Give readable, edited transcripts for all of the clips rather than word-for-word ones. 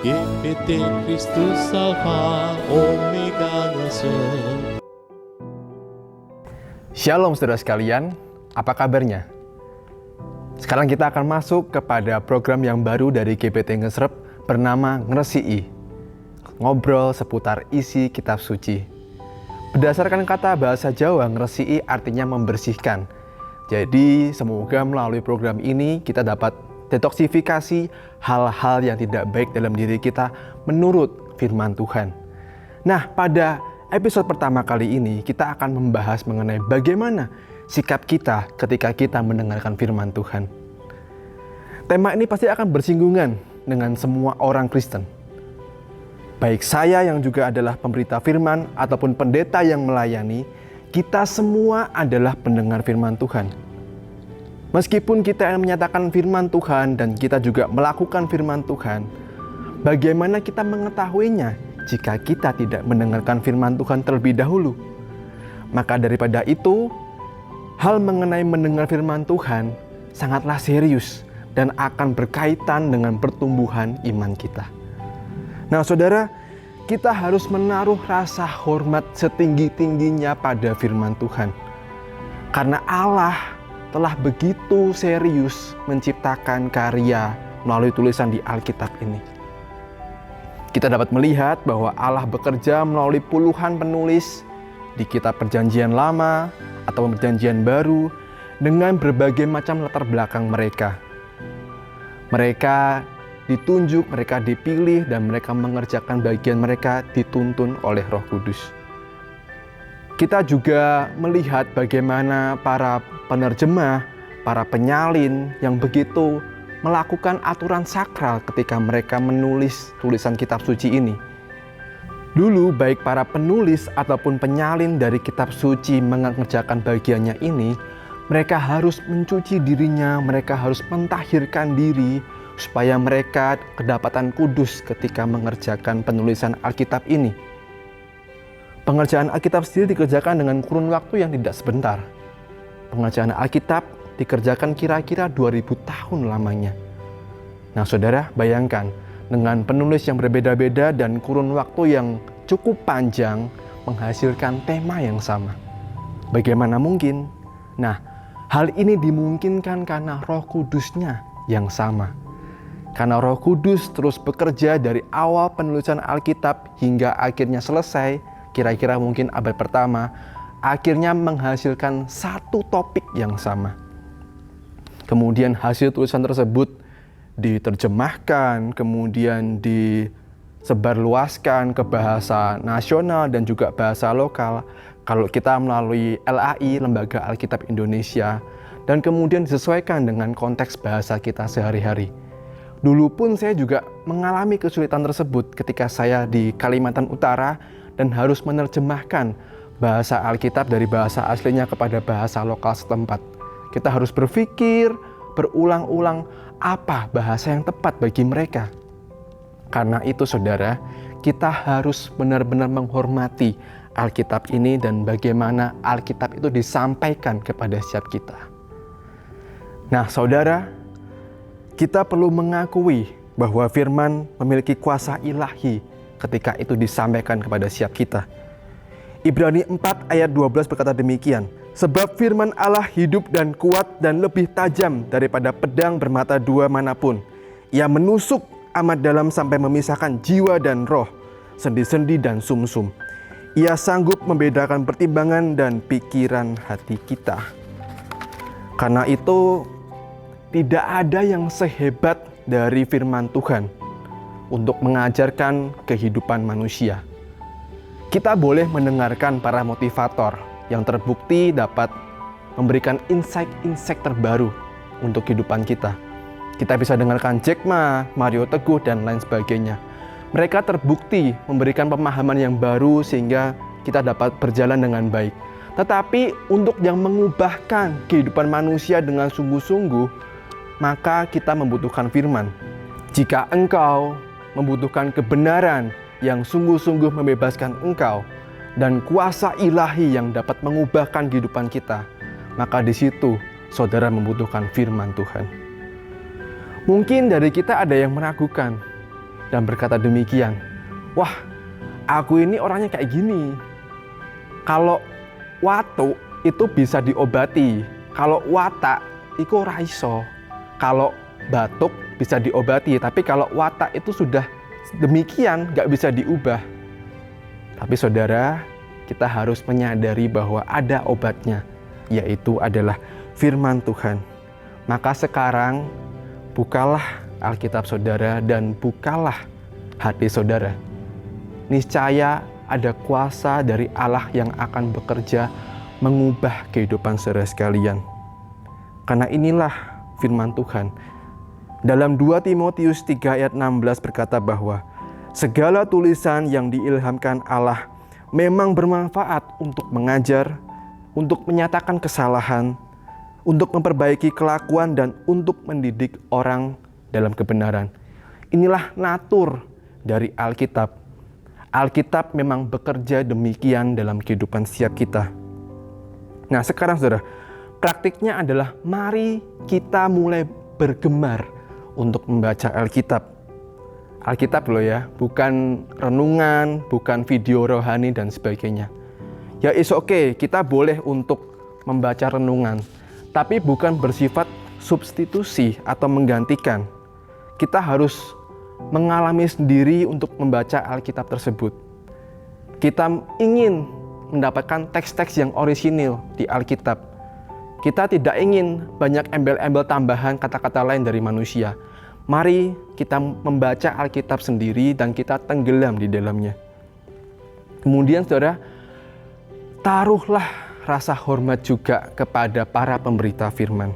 GPT Kristus Alfa Omega Ngesrep. Shalom saudara sekalian, apa kabarnya? Sekarang kita akan masuk kepada program yang baru dari GPT Ngesrep bernama Ngresii. Ngobrol seputar isi kitab suci. Berdasarkan kata bahasa Jawa, ngresii artinya membersihkan. Jadi semoga melalui program ini kita dapat detoksifikasi hal-hal yang tidak baik dalam diri kita menurut firman Tuhan. Nah, pada episode pertama kali ini kita akan membahas mengenai bagaimana sikap kita ketika kita mendengarkan firman Tuhan. Tema ini pasti akan bersinggungan dengan semua orang Kristen. Baik saya yang juga adalah pemberita firman ataupun pendeta yang melayani, kita semua adalah pendengar firman Tuhan. Meskipun kita yang menyatakan firman Tuhan dan kita juga melakukan firman Tuhan, bagaimana kita mengetahuinya jika kita tidak mendengarkan firman Tuhan terlebih dahulu? Maka daripada itu, hal mengenai mendengar firman Tuhan sangatlah serius dan akan berkaitan dengan pertumbuhan iman kita. Nah saudara, kita harus menaruh rasa hormat setinggi-tingginya pada firman Tuhan. Karena Allah telah begitu serius menciptakan karya melalui tulisan di Alkitab ini. Kita dapat melihat bahwa Allah bekerja melalui puluhan penulis di kitab Perjanjian Lama atau Perjanjian Baru dengan berbagai macam latar belakang mereka. Mereka ditunjuk, mereka dipilih, dan mereka mengerjakan bagian mereka dituntun oleh Roh Kudus. Kita juga melihat bagaimana para penerjemah, para penyalin yang begitu melakukan aturan sakral ketika mereka menulis tulisan kitab suci ini. Dulu baik para penulis ataupun penyalin dari kitab suci mengerjakan bagiannya ini, mereka harus mencuci dirinya, mereka harus mentahirkan diri supaya mereka kedapatan kudus ketika mengerjakan penulisan Alkitab ini. Pengerjaan Alkitab sendiri dikerjakan dengan kurun waktu yang tidak sebentar. Pengerjaan Alkitab dikerjakan kira-kira 2000 tahun lamanya. Nah saudara, bayangkan dengan penulis yang berbeda-beda dan kurun waktu yang cukup panjang menghasilkan tema yang sama. Bagaimana mungkin? Nah, hal ini dimungkinkan karena Roh Kudusnya yang sama. Karena Roh Kudus terus bekerja dari awal penulisan Alkitab hingga akhirnya selesai, kira-kira mungkin abad pertama, akhirnya menghasilkan satu topik yang sama. Kemudian hasil tulisan tersebut diterjemahkan, kemudian disebarluaskan ke bahasa nasional dan juga bahasa lokal. Kalau kita melalui LAI, Lembaga Alkitab Indonesia, dan kemudian disesuaikan dengan konteks bahasa kita sehari-hari. Dulu pun saya juga mengalami kesulitan tersebut ketika saya di Kalimantan Utara dan harus menerjemahkan bahasa Alkitab dari bahasa aslinya kepada bahasa lokal setempat. Kita harus berpikir berulang-ulang apa bahasa yang tepat bagi mereka. Karena itu saudara, kita harus benar-benar menghormati Alkitab ini dan bagaimana Alkitab itu disampaikan kepada setiap kita. Nah saudara, kita perlu mengakui bahwa firman memiliki kuasa ilahi ketika itu disampaikan kepada setiap kita. Ibrani 4 ayat 12 berkata demikian, sebab firman Allah hidup dan kuat dan lebih tajam daripada pedang bermata dua manapun. Ia menusuk amat dalam sampai memisahkan jiwa dan roh, sendi-sendi dan sumsum. Ia sanggup membedakan pertimbangan dan pikiran hati kita. Karena itu tidak ada yang sehebat dari firman Tuhan untuk mengajarkan kehidupan manusia. Kita boleh mendengarkan para motivator yang terbukti dapat memberikan insight-insight terbaru untuk kehidupan kita. Kita bisa dengarkan Jack Ma, Mario Teguh, dan lain sebagainya. Mereka terbukti memberikan pemahaman yang baru sehingga kita dapat berjalan dengan baik. Tetapi untuk yang mengubahkan kehidupan manusia dengan sungguh-sungguh, maka kita membutuhkan firman. Jika engkau membutuhkan kebenaran yang sungguh-sungguh membebaskan engkau dan kuasa ilahi yang dapat mengubahkan kehidupan kita, maka di situ saudara membutuhkan firman Tuhan. Mungkin dari kita ada yang meragukan, dan berkata demikian, wah, aku ini orangnya kayak gini. Kalau watu itu bisa diobati, kalau watak itu ora iso. Kalau batuk bisa diobati, tapi kalau watak itu sudah demikian, gak bisa diubah. Tapi saudara, kita harus menyadari bahwa ada obatnya, yaitu adalah firman Tuhan. Maka sekarang bukalah Alkitab saudara dan bukalah hati saudara. Niscaya ada kuasa dari Allah yang akan bekerja mengubah kehidupan saudara sekalian. Karena inilah firman Tuhan. Dalam 2 Timotius 3 ayat 16 berkata bahwa segala tulisan yang diilhamkan Allah memang bermanfaat untuk mengajar, untuk menyatakan kesalahan, untuk memperbaiki kelakuan, dan untuk mendidik orang dalam kebenaran. Inilah natur dari Alkitab. Alkitab memang bekerja demikian dalam kehidupan setiap kita. Nah sekarang saudara, praktiknya adalah mari kita mulai bergemar untuk membaca Alkitab. Alkitab loh ya, bukan renungan, bukan video rohani dan sebagainya. Ya is oke, kita boleh untuk membaca renungan, tapi bukan bersifat substitusi atau menggantikan. Kita harus mengalami sendiri untuk membaca Alkitab tersebut. Kita ingin mendapatkan teks-teks yang orisinil di Alkitab. Kita tidak ingin banyak embel-embel tambahan kata-kata lain dari manusia. Mari kita membaca Alkitab sendiri dan kita tenggelam di dalamnya. Kemudian saudara, taruhlah rasa hormat juga kepada para pemberita firman.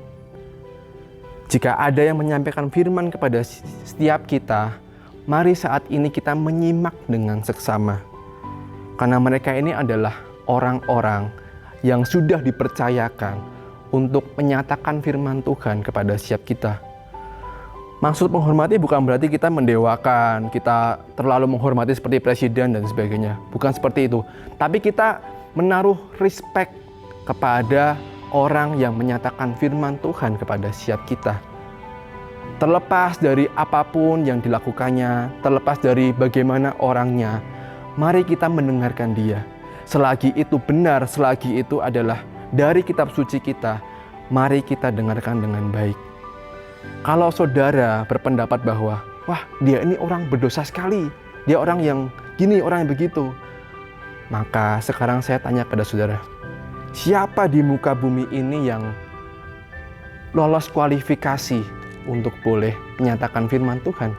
Jika ada yang menyampaikan firman kepada setiap kita, mari saat ini kita menyimak dengan seksama. Karena mereka ini adalah orang-orang yang sudah dipercayakan untuk menyatakan firman Tuhan kepada setiap kita. Maksud menghormati bukan berarti kita mendewakan, kita terlalu menghormati seperti presiden dan sebagainya. Bukan seperti itu. Tapi kita menaruh respect kepada orang yang menyatakan firman Tuhan kepada setiap kita. Terlepas dari apapun yang dilakukannya, terlepas dari bagaimana orangnya, mari kita mendengarkan dia. Selagi itu benar, selagi itu adalah dari kitab suci kita, mari kita dengarkan dengan baik. Kalau saudara berpendapat bahwa, wah dia ini orang berdosa sekali, dia orang yang gini, orang yang begitu, maka sekarang saya tanya pada saudara, siapa di muka bumi ini yang lolos kualifikasi untuk boleh menyatakan firman Tuhan?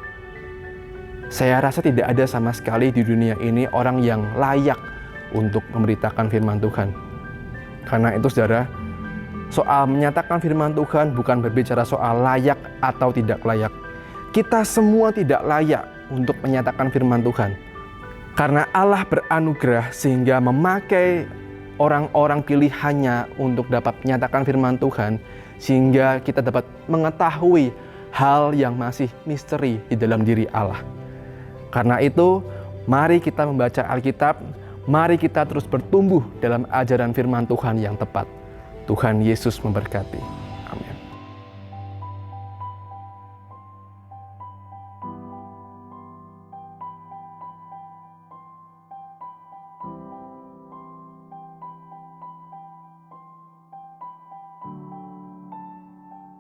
Saya rasa tidak ada sama sekali di dunia ini orang yang layak untuk memberitakan firman Tuhan. Karena itu saudara, soal menyatakan firman Tuhan bukan berbicara soal layak atau tidak layak. Kita semua tidak layak untuk menyatakan firman Tuhan. Karena Allah beranugerah sehingga memakai orang-orang pilihannya untuk dapat menyatakan firman Tuhan, sehingga kita dapat mengetahui hal yang masih misteri di dalam diri Allah. Karena itu, mari kita membaca Alkitab, mari kita terus bertumbuh dalam ajaran firman Tuhan yang tepat. Tuhan Yesus memberkati.